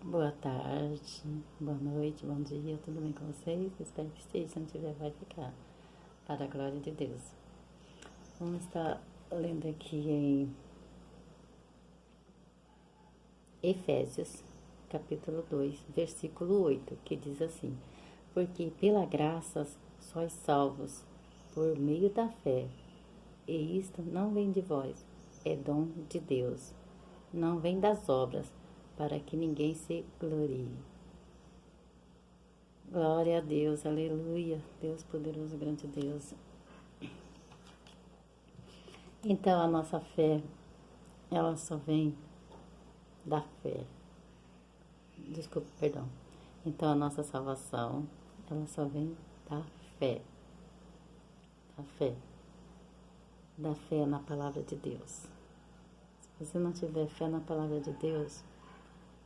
Boa tarde, boa noite, bom dia, tudo bem com vocês? Espero que esteja, se não tiver, vai ficar. Para a glória de Deus. Vamos estar lendo aqui em Efésios, capítulo 2, versículo 8, que diz assim: Porque pela graça sois salvos, por meio da fé, e isto não vem de vós, é dom de Deus, não vem das obras, para que ninguém se glorie. Glória a Deus, aleluia, Deus poderoso, grande Deus. Então a nossa fé, ela só vem da fé. Desculpa, perdão. Então a nossa salvação, ela só vem da fé. Da fé. Da fé na palavra de Deus. Se você não tiver fé na palavra de Deus,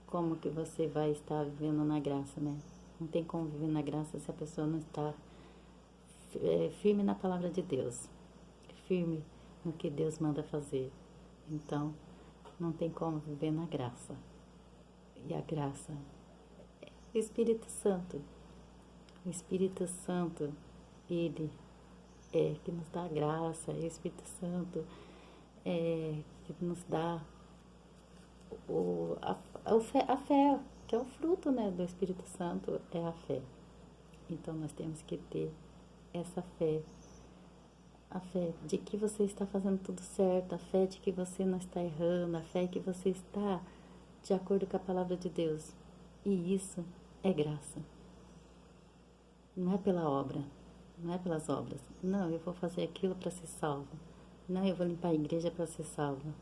como que você vai estar vivendo na graça, né? Não tem como viver na graça se a pessoa não está firme na palavra de Deus. Firme no que Deus manda fazer. Então, não tem como viver na graça. E a graça é o Espírito Santo. O Espírito Santo, ele é que nos dá graça. O Espírito Santo é que nos dá a fé, que é o fruto, né, do Espírito Santo, é a fé. Então, nós temos que ter essa fé. A fé de que você está fazendo tudo certo, a fé de que você não está errando, a fé que você está de acordo com a palavra de Deus. E isso é graça. Não é pela obra, não é pelas obras. Não, eu vou fazer aquilo para ser salvo. Não, eu vou limpar a igreja para ser salvo.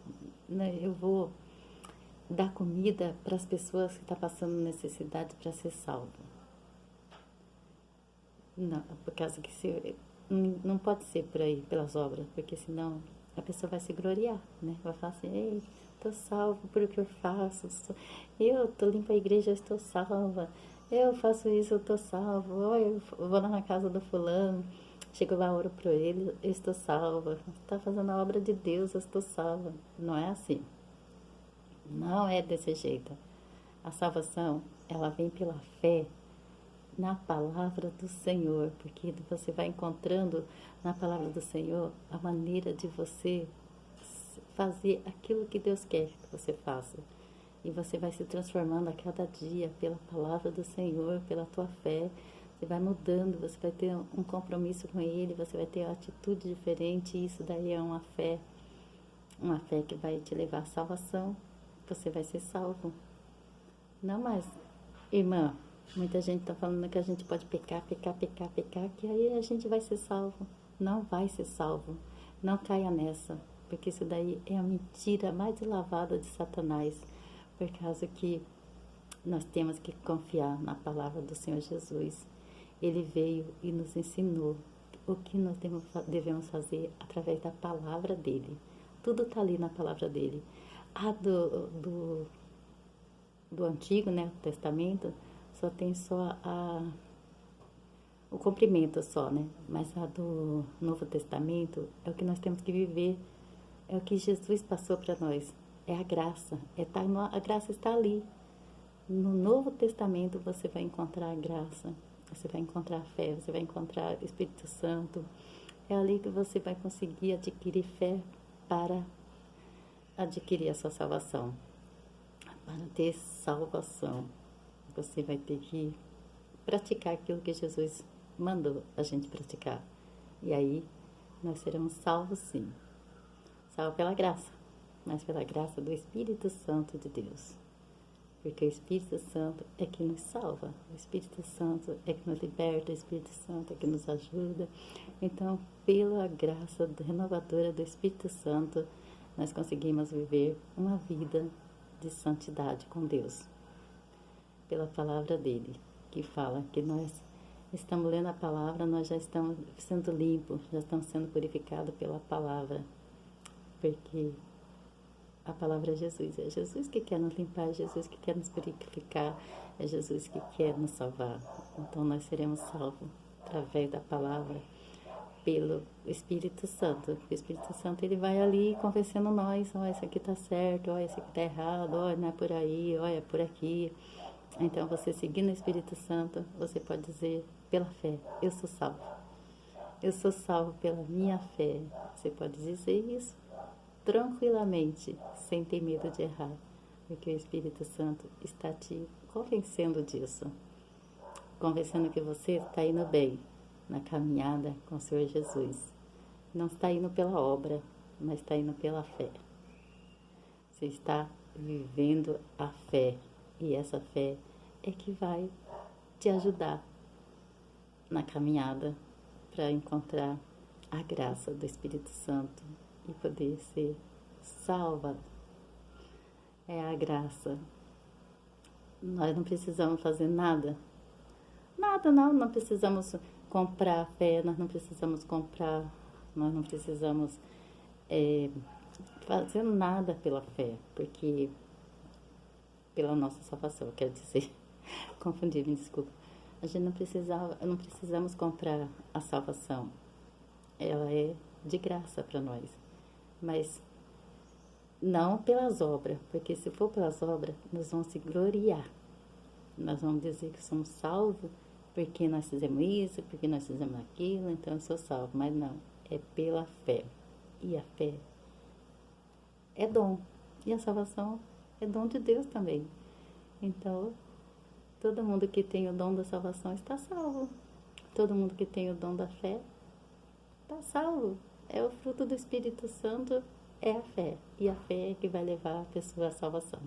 Não, eu vou dar comida para as pessoas que estão passando necessidade para ser salvo. Não, por causa que não pode ser por aí, pelas obras, porque senão a pessoa vai se gloriar, né? Vai falar assim: ei, estou salvo por o que eu faço, eu estou limpa a igreja, eu estou salva, eu faço isso, eu estou salvo, olha, eu vou lá na casa do fulano, chego lá, oro por ele, eu estou salva, está fazendo a obra de Deus, eu estou salva. Não é assim, não é desse jeito. A salvação, ela vem pela fé na palavra do Senhor, porque você vai encontrando na palavra do Senhor a maneira de você fazer aquilo que Deus quer que você faça. E você vai se transformando a cada dia pela palavra do Senhor, pela tua fé. Você vai mudando, você vai ter um compromisso com Ele, você vai ter uma atitude diferente. Isso daí é uma fé que vai te levar à salvação. Você vai ser salvo. Não mais, irmã, muita gente está falando que a gente pode pecar, que aí a gente vai ser salvo. Não vai ser salvo. Não caia nessa, porque isso daí é a mentira mais lavada de Satanás, por causa que nós temos que confiar na palavra do Senhor Jesus. Ele veio e nos ensinou o que nós devemos fazer através da palavra dele. Tudo está ali na palavra dele. A do Antigo, né, o Testamento, só tem o cumprimento só, né? Mas a do Novo Testamento é o que nós temos que viver, é o que Jesus passou para nós, é a graça, a graça está ali. No Novo Testamento você vai encontrar a graça, você vai encontrar a fé, você vai encontrar o Espírito Santo. É ali que você vai conseguir adquirir fé para adquirir a sua salvação. Para ter salvação, você vai ter que praticar aquilo que Jesus mandou a gente praticar. E aí, nós seremos salvos sim. Salvos pela graça, mas pela graça do Espírito Santo de Deus. Porque o Espírito Santo é que nos salva, o Espírito Santo é que nos liberta, o Espírito Santo é que nos ajuda. Então, pela graça renovadora do Espírito Santo, nós conseguimos viver uma vida de santidade com Deus. Pela palavra dele, que fala que nós estamos lendo a palavra, nós já estamos sendo limpos, já estamos sendo purificados pela palavra, porque a palavra é Jesus que quer nos limpar, é Jesus que quer nos purificar, é Jesus que quer nos salvar. Então nós seremos salvos através da palavra, pelo Espírito Santo. O Espírito Santo, ele vai ali convencendo nós: ó, isso aqui tá certo, ó, isso aqui tá errado, ó, não é por aí, ó, é por aqui. Então, você seguindo o Espírito Santo, você pode dizer pela fé, eu sou salvo. Eu sou salvo pela minha fé. Você pode dizer isso tranquilamente, sem ter medo de errar, porque o Espírito Santo está te convencendo disso, convencendo que você está indo bem na caminhada com o Senhor Jesus. Não está indo pela obra, mas está indo pela fé. Você está vivendo a fé, e essa fé é que vai te ajudar na caminhada para encontrar a graça do Espírito Santo e poder ser salva. É a graça. Nós não precisamos fazer nada. Nada, não precisamos comprar fé, nós não precisamos fazer nada pela fé, porque pela nossa salvação, quero dizer, confundi, me desculpa. A gente não precisamos comprar a salvação. Ela é de graça para nós. Mas não pelas obras, porque se for pelas obras, nós vamos se gloriar. Nós vamos dizer que somos salvos porque nós fizemos isso, porque nós fizemos aquilo, então eu sou salvo. Mas não, é pela fé. E a fé é dom. E a salvação é dom de Deus também. Então, todo mundo que tem o dom da salvação está salvo. Todo mundo que tem o dom da fé está salvo. É o fruto do Espírito Santo, é a fé. E a fé é que vai levar a pessoa à salvação.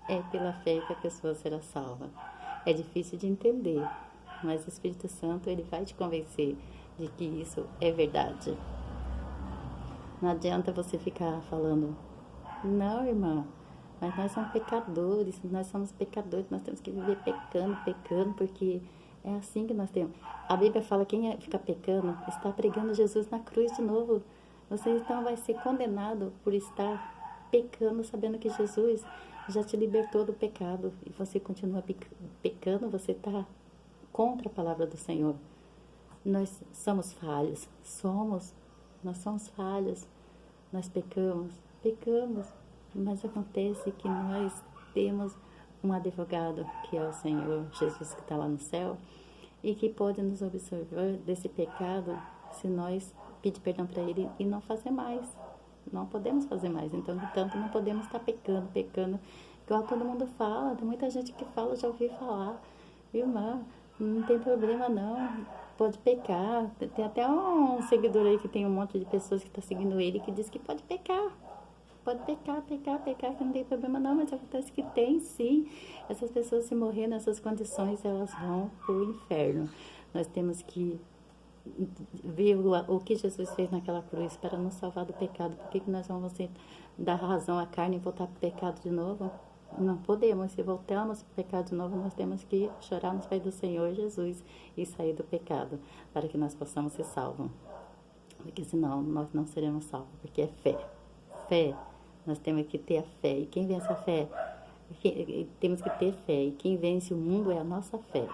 É pela fé que a pessoa será salva. É difícil de entender, mas o Espírito Santo, ele vai te convencer de que isso é verdade. Não adianta você ficar falando, não, irmã, mas nós somos pecadores, nós temos que viver pecando, porque é assim que nós temos. A Bíblia fala que quem fica pecando está pregando Jesus na cruz de novo. Você então vai ser condenado por estar pecando, sabendo que Jesus já te libertou do pecado e você continua pecando, você está contra a palavra do Senhor. Nós somos falhos, nós somos falhos, nós pecamos, mas acontece que nós temos um advogado, que é o Senhor Jesus, que está lá no céu, e que pode nos absolver desse pecado se nós pedir perdão para Ele e não fazer mais. Não podemos fazer mais, então, não podemos estar pecando, igual todo mundo fala, tem muita gente que fala, já ouvi falar, irmã, não tem problema não, pode pecar, tem até um seguidor aí que tem um monte de pessoas que está seguindo ele, que diz que pode pecar, que não tem problema não, mas acontece que tem sim. Essas pessoas, se morrer nessas condições, elas vão para o inferno. Nós temos que ver o que Jesus fez naquela cruz para nos salvar do pecado. Por que nós vamos dar razão à carne e voltar para o pecado de novo? Não podemos. Se voltarmos para o pecado de novo, nós temos que chorar nos pés do Senhor Jesus e sair do pecado, para que nós possamos ser salvos. Porque senão nós não seremos salvos, porque é fé. Nós temos que ter a fé. E quem vence a fé? Temos que ter fé. E quem vence o mundo é a nossa fé.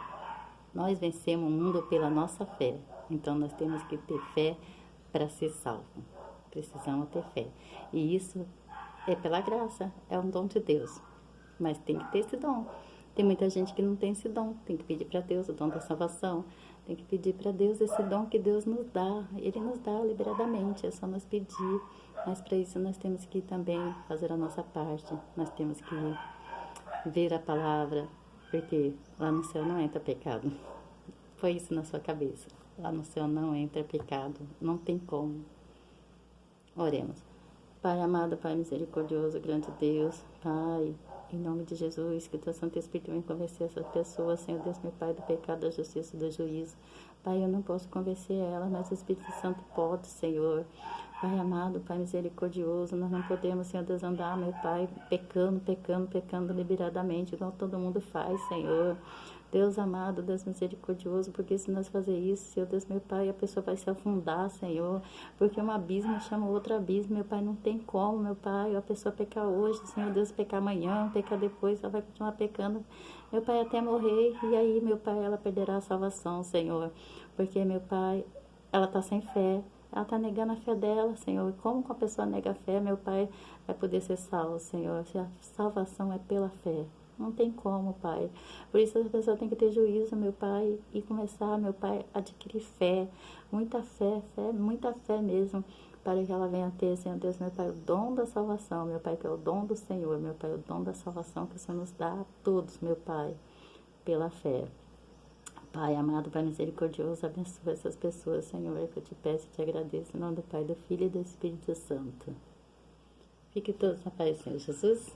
Nós vencemos o mundo pela nossa fé. Então, nós temos que ter fé para ser salvo. Precisamos ter fé. E isso é pela graça. É um dom de Deus. Mas tem que ter esse dom. Tem muita gente que não tem esse dom. Tem que pedir para Deus o dom da salvação. Tem que pedir para Deus esse dom que Deus nos dá. Ele nos dá liberadamente. É só nós pedir. Mas para isso nós temos que também fazer a nossa parte. Nós temos que ver a palavra. Porque lá no céu não entra pecado. Foi isso na sua cabeça. Lá no céu não entra pecado. Não tem como. Oremos. Pai amado, Pai misericordioso, grande Deus, Pai, em nome de Jesus, que o Teu Santo Espírito venha convencer essas pessoas, Senhor Deus, meu Pai, do pecado, da justiça e do juízo. Pai, eu não posso convencer ela, mas o Espírito Santo pode, Senhor. Pai amado, Pai misericordioso, nós não podemos, Senhor Deus, andar, meu Pai, pecando liberadamente, igual todo mundo faz, Senhor. Deus amado, Deus misericordioso, porque se nós fazer isso, Senhor Deus, meu Pai, a pessoa vai se afundar, Senhor, porque um abismo chama outro abismo, meu Pai, não tem como, meu Pai, a pessoa pecar hoje, Senhor Deus, pecar amanhã, pecar depois, ela vai continuar pecando, meu Pai, até morrer, e aí, meu Pai, ela perderá a salvação, Senhor, porque, meu Pai, ela está sem fé, ela está negando a fé dela, Senhor, como que a pessoa nega a fé, meu Pai, vai poder ser salvo, Senhor, se a salvação é pela fé. Não tem como, Pai. Por isso a pessoa tem que ter juízo, meu Pai, e começar, meu Pai, a adquirir fé, muita fé mesmo, para que ela venha ter, Senhor Deus, meu Pai, o dom da salvação, meu Pai, que é o dom do Senhor, meu Pai, o dom da salvação que o Senhor nos dá a todos, meu Pai, pela fé. Pai amado, Pai misericordioso, abençoa essas pessoas, Senhor, que eu te peço e te agradeço, em nome do Pai, do Filho e do Espírito Santo. Fique todos na paz, Senhor Jesus.